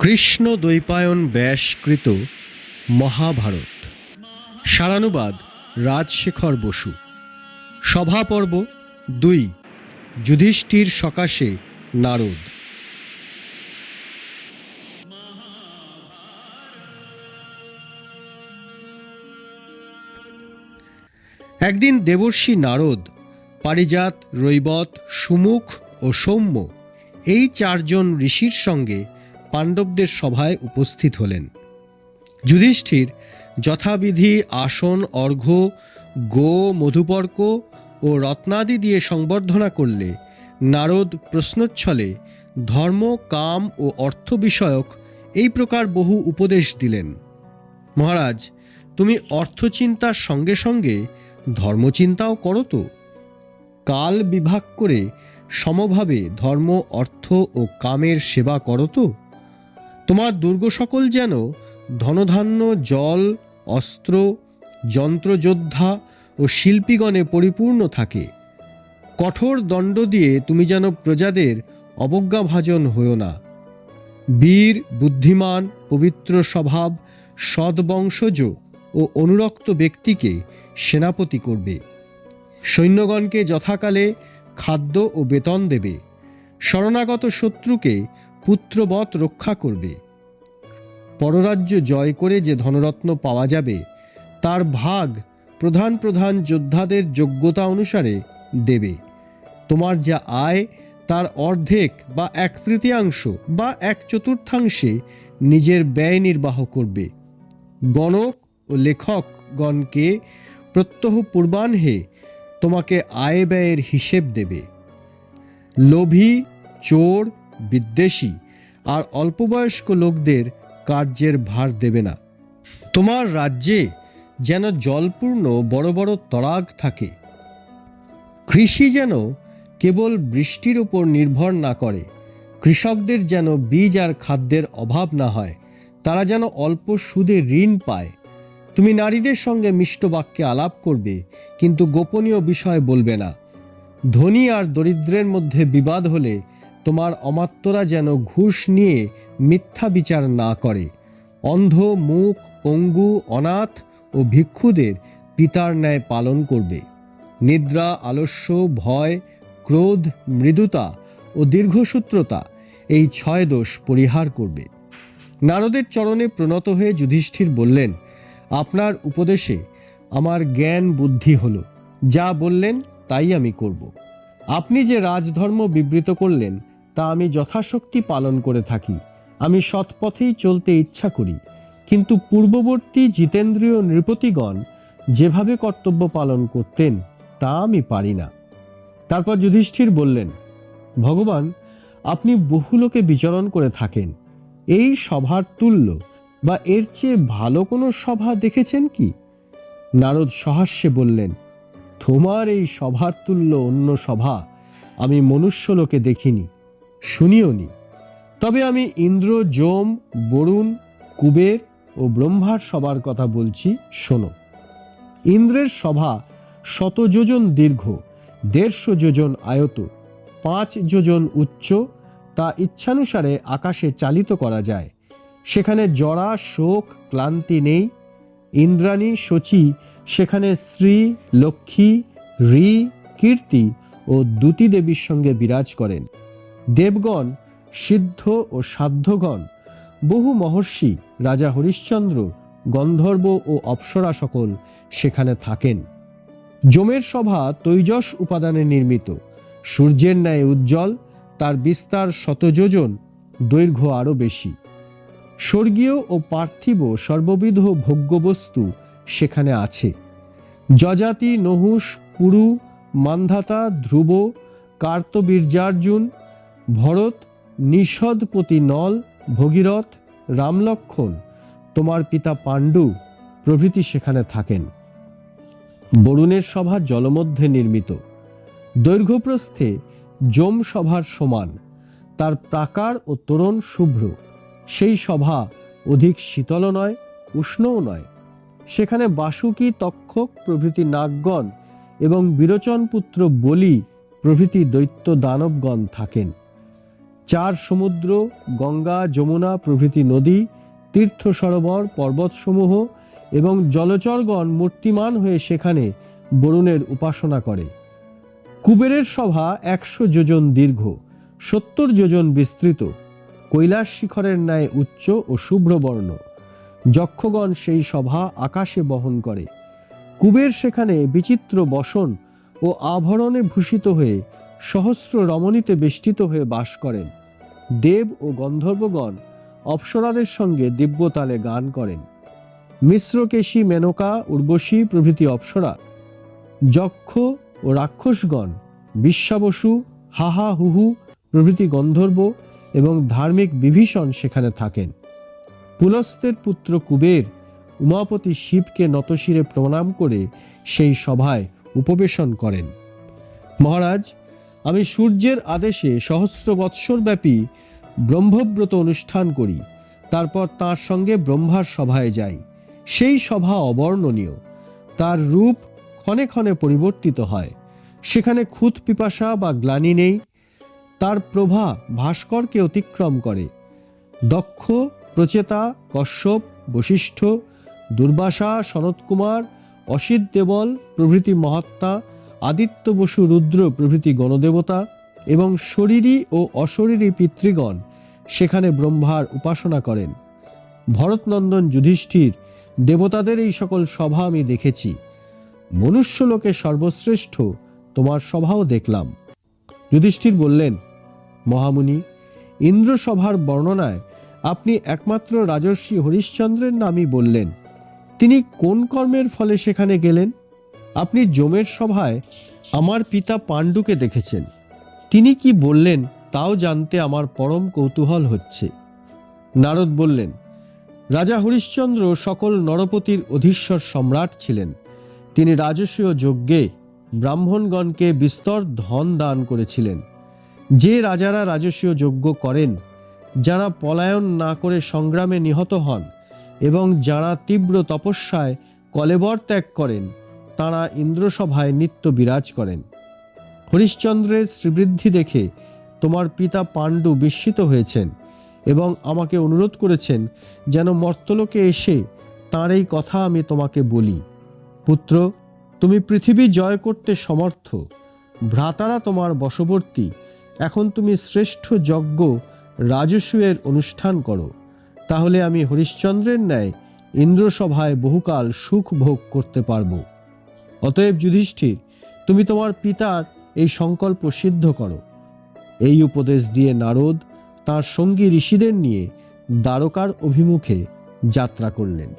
কৃষ্ণ দ্বৈপায়ন ব্যাসকৃত মহাভারত। সারানুবাদ রাজশেখর বসু। সভাপর্ব ২। যুধিষ্ঠির সকাশে নারদ। একদিন দেবর্ষি নারদ, পারিজাত, রৈবত, সুমুখ ও সৌম্য এই ৪ জন ঋষির সঙ্গে পাণ্ডবদের সভায় উপস্থিত হলেন। যুধিষ্ঠির যথাবিধি আসন, অর্ঘ্য, গো, মধুপর্ক ও রত্নাদি দিয়ে সংবর্ধনা করলে নারদ প্রশ্নোচ্ছলে ধর্ম, কাম ও অর্থ বিষয়ক এই প্রকার বহু উপদেশ দিলেন। মহারাজ, তুমি অর্থচিন্তার সঙ্গে সঙ্গে ধর্মচিন্তাও করো তো। কাল বিভাগ করে সমভাবে ধর্ম, অর্থ ও কামের সেবা করো তো। তোমার দুর্গ সকল যেন ধনধান্য, জল, অস্ত্র, যন্ত্রযোদ্ধা ও শিল্পীগণে পরিপূর্ণ থাকে। কঠোর দণ্ড দিয়ে তুমি যেন প্রজাদের অবজ্ঞাভাজন হও না। বীর, বুদ্ধিমান, পবিত্র স্বভাব, সদ্বংশজ ও অনুরক্ত ব্যক্তিকে সেনাপতি করবে। সৈন্যগণকে যথাকালে খাদ্য ও বেতন দেবে। শরণাগত শত্রুকে পুত্রবৎ রক্ষা করবে। পররাজ্য জয় করে যে ধনরত্ন পাওয়া যাবে তার ভাগ প্রধান প্রধান যোদ্ধাদের যোগ্যতা অনুসারে দেবে। তোমার যা আয় তার অর্ধেক বা 1/3 বা 1/4 নিজের ব্যয় নির্বাহ করবে। গণক ও লেখকগণকে প্রত্যহ পূর্বাহ্নে তোমাকে আয় ব্যয়ের হিসেব দেবে। লোভী, চোর, বিদ্বেষী আর অল্পবয়স্ক লোকদের কার্যের ভার দেবে না। তোমার রাজ্যে যেন জলপূর্ণ বড় বড় তড়াগ থাকে। কৃষি যেন কেবল বৃষ্টির উপর নির্ভর না করে। কৃষকদের যেন বীজ আর খাদ্যের অভাব না হয়। তারা যেন অল্প সুদে ঋণ পায়। তুমি নারীদের সঙ্গে মিষ্ট বাক্যে আলাপ করবে, কিন্তু গোপনীয় বিষয় বলবে না। ধনী আর দরিদ্রের মধ্যে বিবাদ হলে তোমার অমাত্যরা যেন ঘুষ নিয়ে মিথ্যা বিচার না করে। অন্ধ, মূক, পঙ্গু, অনাথ ও ভিক্ষুদের পিতার ন্যায় পালন করবে। নিদ্রা, আলস্য, ভয়, ক্রোধ, মৃদুতা ও দীর্ঘসূত্রতা এই 6 দোষ পরিহার করবে। নারদের চরণে প্রণত হয়ে যুধিষ্ঠির বললেন, আপনার উপদেশে আমার জ্ঞান বুদ্ধি হল। যা বললেন তাই আমি করব। আপনি যে রাজধর্ম বিবৃত করলেন তা আমি যথাশক্তি পালন করে থাকি। আমি সৎপথেই চলতে ইচ্ছা করি, কিন্তু পূর্ববর্তী জিতেন্দ্রীয় নৃপতিগণ যেভাবে কর্তব্য পালন করতেন তা আমি পারি না। তারপর যুধিষ্ঠির বললেন, ভগবান, আপনি বহু লোকে বিচরণ করে থাকেন। এই সভার তুল্য বা এর চেয়ে ভালো কোনো সভা দেখেছেন কি? নারদ সহাস্যে বললেন, তোমার এই সভার তুল্য অন্য সভা আমি মনুষ্যলোকে দেখিনি, শুনিওনি। তবে আমি ইন্দ্র, যম, বরুণ, কুবের ও ব্রহ্মার সভার কথা বলছি, শোনো। ইন্দ্রের সভা 100 যোজন দীর্ঘ, 150 যোজন আয়ত, 5 যোজন উচ্চ। তা ইচ্ছানুসারে আকাশে চালিত করা যায়। সেখানে জরা, শোক, ক্লান্তি নেই। ইন্দ্রাণী, শচী সেখানে শ্রী, লক্ষ্মী, ঋ, কীর্তি ও দ্যুতি দেবীর সঙ্গে বিরাজ করেন। দেবগণ, সিদ্ধ ও সাধ্যগণ, বহু মহর্ষি, রাজা হরিশ্চন্দ্র, গন্ধর্ব ও অপ্সরা সকল সেখানে থাকেন। যমের সভা তৈজস উপাদানে নির্মিত, সূর্যের ন্যায় উজ্জ্বল। তার বিস্তার 100 যোজন, দৈর্ঘ্য আরও বেশি। স্বর্গীয় ও পার্থিব সর্ববিধ ভোগ্যবস্তু সেখানে আছে। যজাতি, নহুষ, পুরু, মান্ধাতা, ধ্রুব, কার্তবীর্যার্জুন, ভরত, নিষদপতি নল, ভগীরথ, রামলক্ষণ, তোমার পিতা পাণ্ডু প্রভৃতি সেখানে থাকেন। বরুণের সভা জলমধ্যে নির্মিত, দৈর্ঘ্যপ্রস্থে যম সভার সমান। তার প্রাকার ও তোরণ শুভ্র। সেই সভা অধিক শীতল নয়, উষ্ণও নয়। সেখানে বাসুকী, তক্ষক প্রভৃতি নাগগণ এবং বিরোচন পুত্র বলি প্রভৃতি দৈত্য দানবগণ থাকেন। চার সমুদ্র, গঙ্গা, যমুনা প্রভৃতি নদী, তীর্থ সরোবর, পর্বতসমূহ এবং জলচরগণ মূর্তিমান হয়ে সেখানে বরুণের উপাসনা করে। কুবেরের সভা 100 যোজন দীর্ঘ, 70 যোজন বিস্তৃত, কৈলাস শিখরের ন্যায় উচ্চ ও শুভ্রবর্ণ। যক্ষগণ সেই সভা আকাশে বহন করে। কুবের সেখানে বিচিত্র বসন ও আভরণে ভূষিত হয়ে সহস্র রমণীতে বেষ্টিত হয়ে বাস করেন। দেব ও গন্ধর্বগণ অপ্সরাদের সঙ্গে দিব্যতালে গান করেন। মিশ্রকেশী, মেনকা, উর্বশী প্রভৃতি অপ্সরা, যক্ষ ও রাক্ষসগণ, বিশ্বাবসু, হাহা, হুহু প্রভৃতি গন্ধর্ব এবং ধার্মিক বিভীষণ সেখানে থাকেন। পুলস্ত্যের পুত্র কুবের উমাপতি শিবকে নতশিরে প্রণাম করে সেই সভায় উপবেশন করেন। মহারাজ, আমি সূর্যের আদেশে সহস্র বৎসরব্যাপী ব্রহ্মব্রত অনুষ্ঠান করি, তারপর তাঁর সঙ্গে ব্রহ্মার সভায় যাই। সেই সভা অবর্ণনীয়, তার রূপ ক্ষণে ক্ষণে পরিবর্তিত হয়। সেখানে খুঁত পিপাসা বা গ্লানি নেই। তার প্রভা ভাস্করকে অতিক্রম করে। দক্ষ, প্রচেতা, কশ্যপ, বশিষ্ঠ, দুর্বাসা, সনৎকুমার, অসিত দেবল প্রভৃতি মহাত্মা, আদিত্য বসু, রুদ্র প্রভৃতি গণদেবতা এবং শরীরী ও অশরীরী পিতৃগণ সেখানে ব্রহ্মার উপাসনা করেন। ভরতনন্দন যুধিষ্ঠির, দেবতাদের এই সকল সভা আমি দেখেছি। মনুষ্যলোকে সর্বশ্রেষ্ঠ তোমার সভাও দেখলাম। যুধিষ্ঠির বললেন, মহামুনি, ইন্দ্রসভার বর্ণনায় আপনি একমাত্র রাজর্ষি হরিশ্চন্দ্রের নামই বললেন। তিনি কোন কর্মের ফলে সেখানে গেলেন? আপনি যমের সভায় আমার পিতা পাণ্ডুকে দেখেছেন। তিনি কি বললেন তাও জানতে আমার পরম কৌতূহল হচ্ছে। নারদ বললেন, রাজা হরিশ্চন্দ্র সকল নরপতির অধীশ্বর সম্রাট ছিলেন। তিনি রাজসূয় যজ্ঞে ব্রাহ্মণগণকে বিস্তর ধন দান করেছিলেন। যে রাজারা রাজসূয় যজ্ঞ করেন, যারা পলায়ন না করে সংগ্রামে নিহত হন এবং যারা তীব্র তপস্যায় কলেবর ত্যাগ করেন, তাঁরা ইন্দ্রসভায় নিত্য বিরাজ করেন। হরিশ্চন্দ্রের শ্রীবৃদ্ধি দেখে তোমার পিতা পাণ্ডু বিস্মিত হয়েছেন এবং আমাকে অনুরোধ করেছেন যেন মর্তলোকে এসে তাঁর এই কথা আমি তোমাকে বলি। পুত্র, তুমি পৃথিবী জয় করতে সমর্থ, ভ্রাতারা তোমার বশবর্তী। এখন তুমি শ্রেষ্ঠ যজ্ঞ রাজসূয়ের অনুষ্ঠান করো, তাহলে আমি হরিশ্চন্দ্রের ন্যায় ইন্দ্রসভায় বহুকাল সুখ ভোগ করতে পারব। অতএব যুধিষ্ঠির, তুমি তোমার পিতার এই সংকল্প সিদ্ধ করো। এই উপদেশ দিয়ে নারদ তাঁর সঙ্গী ঋষিদের নিয়ে দ্বারকার অভিমুখে যাত্রা করলেন।